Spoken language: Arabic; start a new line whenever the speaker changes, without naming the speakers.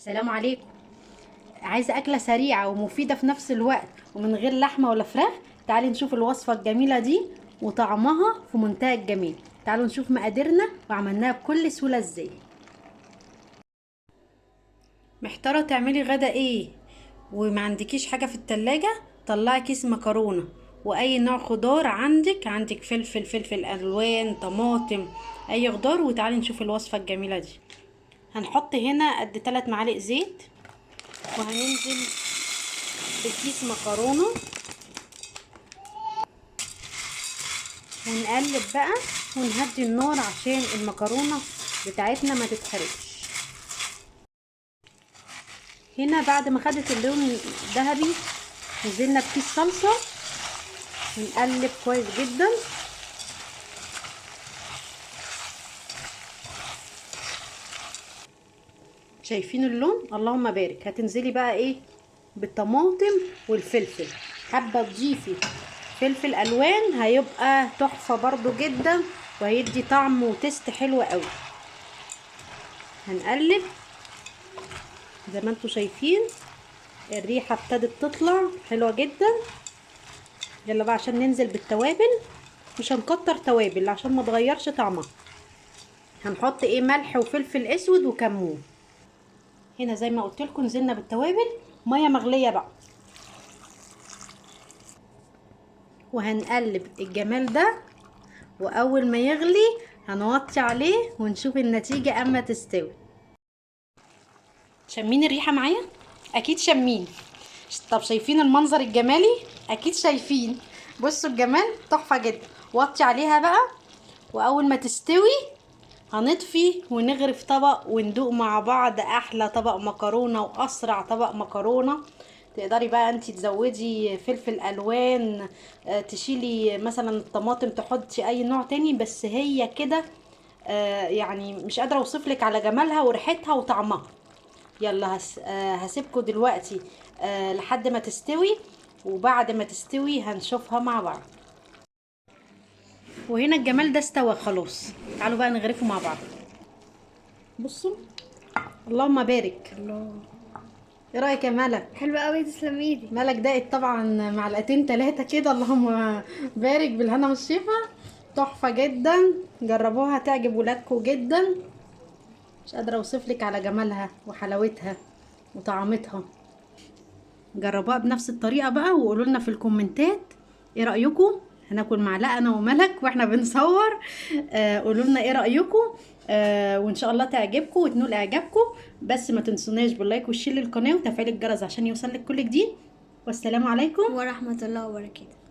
السلام عليكم. عايزه اكله سريعه ومفيده في نفس الوقت ومن غير لحمه ولا فراخ. تعالي نشوف الوصفه الجميله دي وطعمها في منتهى الجمال. تعالوا نشوف مقاديرنا وعملناها بكل سهوله ازاي. محتاره تعملي غدا ايه وما عندكيش حاجه في التلاجة؟ طلعي كيس مكرونه واي نوع خضار عندك فلفل الوان، طماطم، اي خضار، وتعالي نشوف الوصفه الجميله دي. هنحط هنا قد 3 معالق زيت، وهننزل بكيس مكرونه ونقلب بقى ونهدي النار عشان المكرونه بتاعتنا ما تتحرقش. هنا بعد ما خدت اللون الذهبي نزلنا بكيس صلصه ونقلب كويس جدا. شايفين اللون؟ اللهم بارك. هتنزلي بقى ايه بالطماطم والفلفل، حابه تضيفي فلفل الوان هيبقى تحفه برضو جدا وهيدي طعم وتست حلو قوي. هنقلب زي ما انتوا شايفين الريحه ابتدت تطلع حلوه جدا. يلا بقى عشان ننزل بالتوابل، مش هنكتر توابل عشان ما تغيرش طعمها. هنحط ايه ملح وفلفل اسود وكمون. هنا زي ما قلت لكم نزلنا بالتوابل، ميه مغليه بقى، وهنقلب الجمال ده، واول ما يغلي هنوطي عليه ونشوف النتيجه اما تستوي. شامين الريحه معايا؟ اكيد شامين. طب شايفين المنظر الجمالي؟ اكيد شايفين. بصوا الجمال تحفه جدا. وطي عليها بقى، واول ما تستوي هنطفي ونغرف طبق وندوق مع بعض احلى طبق مكرونه واسرع طبق مكرونه. تقدري بقى انت تزودي فلفل الوان، تشيلي مثلا الطماطم، تحطي اي نوع تاني، بس هي كده يعني مش قادره اوصفلك على جمالها وريحتها وطعمها. يلا هسيبكم دلوقتي لحد ما تستوي، وبعد ما تستوي هنشوفها مع بعض. وهنا الجمال ده استوى خلاص. تعالوا بقى نغرفه مع بعض. بصوا، اللهم بارك.
الله،
ايه رايك يا ملك؟
حلوة قوي، تسلم ايدي.
ملك دقت طبعا معلقتين 3 كده. اللهم بارك بالهنا والشفا. تحفه جدا، جربوها تعجب ولادكم جدا. مش قادره اوصفلك على جمالها وحلاوتها وطعمتها. جربوها بنفس الطريقه بقى وقولوا لنا في الكومنتات ايه رايكم. هناكل معلقه انا وملك واحنا بنصور. قولوا لنا ايه رايكم. وان شاء الله تعجبكم وتنول اعجابكم. بس ما تنسوناش باللايك والشير للقناه وتفعيل الجرس عشان يوصلك كل جديد. والسلام عليكم
ورحمة الله وبركاته.